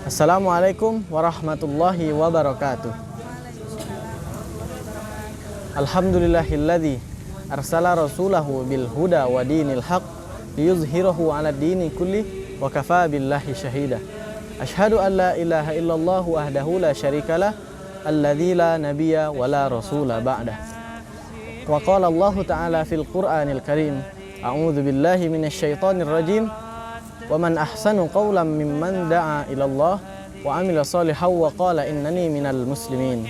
Assalamualaikum warahmatullahi wabarakatuh. Alhamdulillahilladzi arsala rasulahu bil huda wa dinil haq liyuzhirahu 'ala dini kulli wa kafa billahi syahida. Asyhadu an la ilaha illallah wahdahu la syarikalah alladzi la nabiyya wa la rasula ba'dah. Wa qala Allah ta'ala fil Qur'anil Karim, a'udzu billahi minasy syaithanir rajim. Wa man ahsanu qawlan mimman da'a ilallah wa amila shalihan wa qala innani minal muslimin.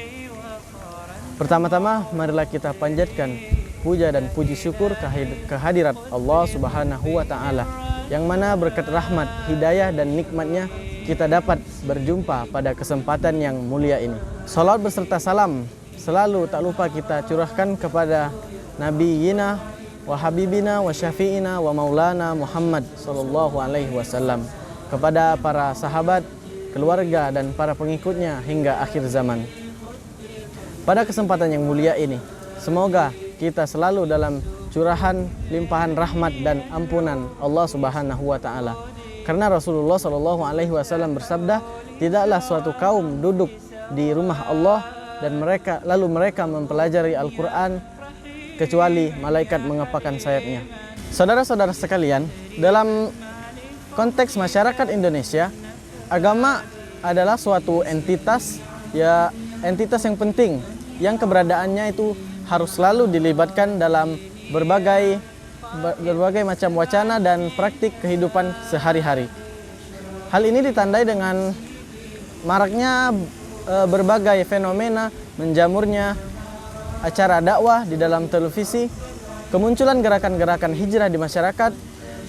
Pertama-tama marilah kita panjatkan puja dan puji syukur kehadirat Allah Subhanahu wa taala, yang mana berkat rahmat, hidayah dan nikmatnya kita dapat berjumpa pada kesempatan yang mulia ini. Salawat beserta salam selalu tak lupa kita curahkan kepada Nabiyina wa habibina wa syafi'ina wa maulana Muhammad sallallahu alaihi wasallam, kepada para sahabat, keluarga dan para pengikutnya hingga akhir zaman. Pada kesempatan yang mulia ini, semoga kita selalu dalam curahan limpahan rahmat dan ampunan Allah Subhanahu wa taala. Karena Rasulullah sallallahu alaihi wasallam bersabda, tidaklah suatu kaum duduk di rumah Allah dan mereka mempelajari Al-Qur'an kecuali malaikat mengepakkan sayapnya. Saudara-saudara sekalian, dalam konteks masyarakat Indonesia, agama adalah suatu entitas yang penting, yang keberadaannya itu harus selalu dilibatkan dalam berbagai macam wacana dan praktik kehidupan sehari-hari. Hal ini ditandai dengan maraknya berbagai fenomena, menjamurnya acara dakwah di dalam televisi, kemunculan gerakan-gerakan hijrah di masyarakat,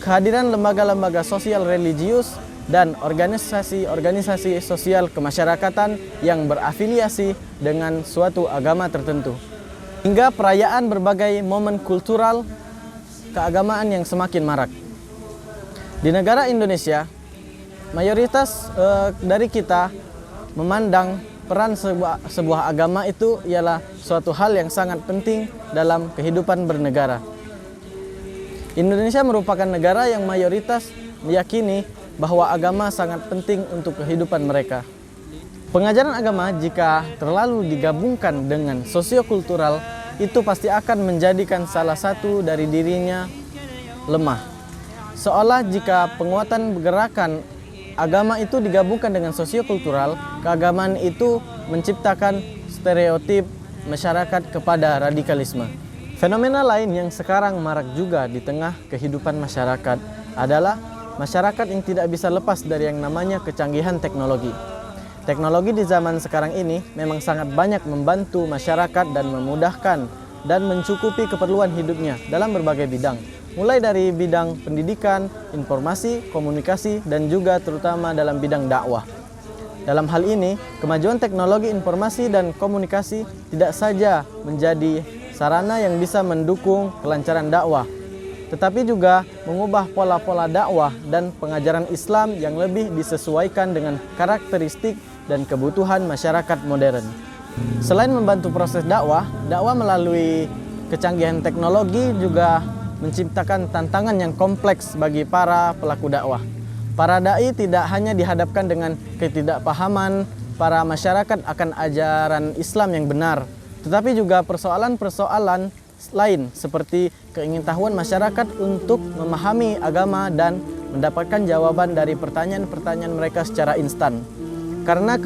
kehadiran lembaga-lembaga sosial religius dan organisasi-organisasi sosial kemasyarakatan yang berafiliasi dengan suatu agama tertentu, hingga perayaan berbagai momen kultural keagamaan yang semakin marak. Di negara Indonesia, mayoritas dari kita memandang peran sebuah agama itu ialah suatu hal yang sangat penting dalam kehidupan bernegara. Indonesia merupakan negara yang mayoritas meyakini bahwa agama sangat penting untuk kehidupan mereka. Pengajaran agama jika terlalu digabungkan dengan sosiokultural itu pasti akan menjadikan salah satu dari dirinya lemah. Seolah jika penguatan gerakan agama itu digabungkan dengan sosiokultural, keagamaan itu menciptakan stereotip masyarakat kepada radikalisme. Fenomena lain yang sekarang marak juga di tengah kehidupan masyarakat adalah masyarakat yang tidak bisa lepas dari yang namanya kecanggihan teknologi. Teknologi di zaman sekarang ini memang sangat banyak membantu masyarakat dan memudahkan dan mencukupi keperluan hidupnya dalam berbagai bidang. Mulai dari bidang pendidikan, informasi, komunikasi, dan juga terutama dalam bidang dakwah. Dalam hal ini, kemajuan teknologi informasi dan komunikasi tidak saja menjadi sarana yang bisa mendukung kelancaran dakwah, tetapi juga mengubah pola-pola dakwah dan pengajaran Islam yang lebih disesuaikan dengan karakteristik dan kebutuhan masyarakat modern. Selain membantu proses dakwah melalui kecanggihan teknologi juga menciptakan tantangan yang kompleks bagi para pelaku dakwah. Para dai tidak hanya dihadapkan dengan ketidakpahaman para masyarakat akan ajaran Islam yang benar, tetapi juga persoalan-persoalan lain seperti keingintahuan masyarakat untuk memahami agama dan mendapatkan jawaban dari pertanyaan-pertanyaan mereka secara instan. Karena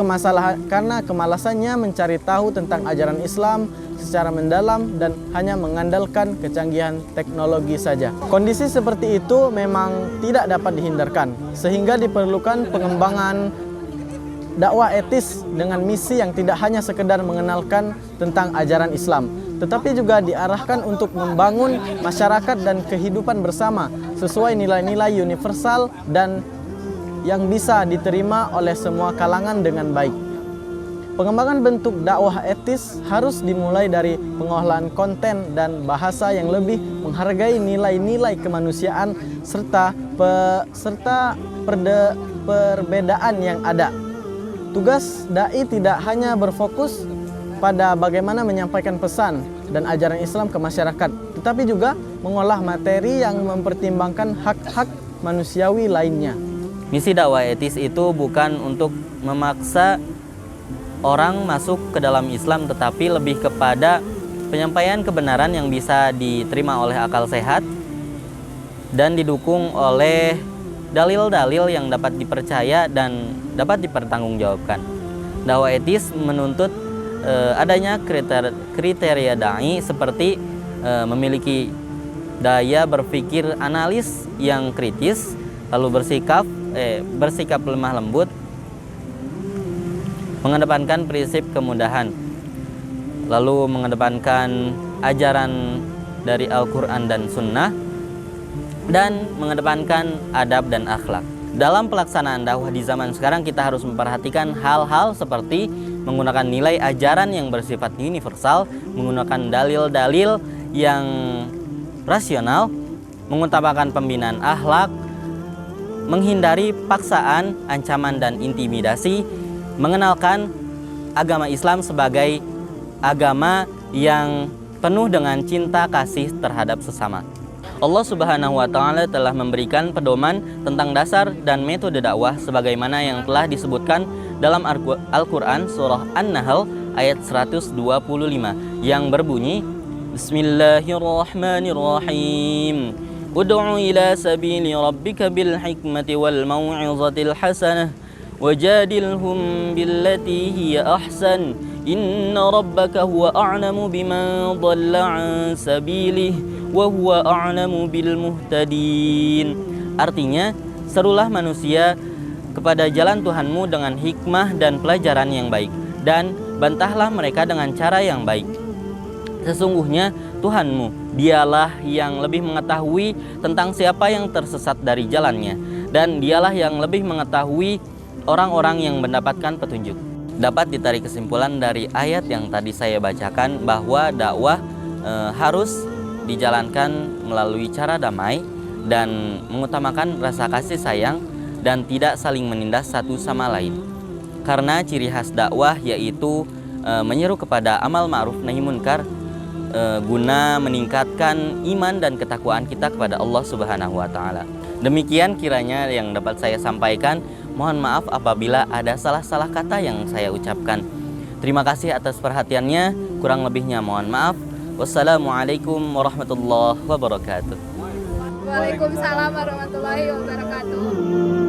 kemalasannya mencari tahu tentang ajaran Islam secara mendalam dan hanya mengandalkan kecanggihan teknologi saja. Kondisi seperti itu memang tidak dapat dihindarkan, sehingga diperlukan pengembangan dakwah etis dengan misi yang tidak hanya sekedar mengenalkan tentang ajaran Islam, tetapi juga diarahkan untuk membangun masyarakat dan kehidupan bersama sesuai nilai-nilai universal dan yang bisa diterima oleh semua kalangan dengan baik. Pengembangan bentuk dakwah etis harus dimulai dari pengolahan konten dan bahasa yang lebih menghargai nilai-nilai kemanusiaan serta perbedaan yang ada. Tugas dai tidak hanya berfokus pada bagaimana menyampaikan pesan dan ajaran Islam ke masyarakat, tetapi juga mengolah materi yang mempertimbangkan hak-hak manusiawi lainnya. Misi dakwah etis itu bukan untuk memaksa orang masuk ke dalam Islam, tetapi lebih kepada penyampaian kebenaran yang bisa diterima oleh akal sehat dan didukung oleh dalil-dalil yang dapat dipercaya dan dapat dipertanggungjawabkan. Dakwah etis menuntut adanya kriteria dai seperti memiliki daya berpikir analis yang kritis, lalu bersikap lemah lembut, mengedepankan prinsip kemudahan, lalu mengedepankan ajaran dari Al-Quran dan Sunnah, dan mengedepankan adab dan akhlak. Dalam pelaksanaan dakwah di zaman sekarang kita harus memperhatikan hal-hal seperti menggunakan nilai ajaran yang bersifat universal, menggunakan dalil-dalil yang rasional, mengutamakan pembinaan akhlak, menghindari paksaan, ancaman, dan intimidasi, mengenalkan agama Islam sebagai agama yang penuh dengan cinta kasih terhadap sesama. Allah Subhanahu wa Ta'ala telah memberikan pedoman tentang dasar dan metode dakwah sebagaimana yang telah disebutkan dalam Al-Quran surah An-Nahl ayat 125 yang berbunyi, Bismillahirrahmanirrahim. Ud'u ila sabili rabbika bil hikmati wal mau'izatil hasanah wajadilhum billati hiya ahsan. Inna rabbaka huwa a'lamu biman dhalla 'an sabilihi wa huwa a'lamu bil muhtadin. Artinya, serulah manusia kepada jalan Tuhanmu dengan hikmah dan pelajaran yang baik, dan bantahlah mereka dengan cara yang baik. Sesungguhnya Tuhanmu, dialah yang lebih mengetahui tentang siapa yang tersesat dari jalannya, dan dialah yang lebih mengetahui orang-orang yang mendapatkan petunjuk. Dapat ditarik kesimpulan dari ayat yang tadi saya bacakan bahwa dakwah harus dijalankan melalui cara damai dan mengutamakan rasa kasih sayang dan tidak saling menindas satu sama lain. Karena ciri khas dakwah yaitu menyeru kepada amal ma'ruf nahi munkar guna meningkatkan iman dan ketakwaan kita kepada Allah Subhanahu wa Ta'ala. Demikian kiranya yang dapat saya sampaikan. Mohon maaf apabila ada salah-salah kata yang saya ucapkan. Terima kasih atas perhatiannya. Kurang lebihnya mohon maaf. Wassalamualaikum warahmatullahi wabarakatuh. Waalaikumsalam warahmatullahi wabarakatuh.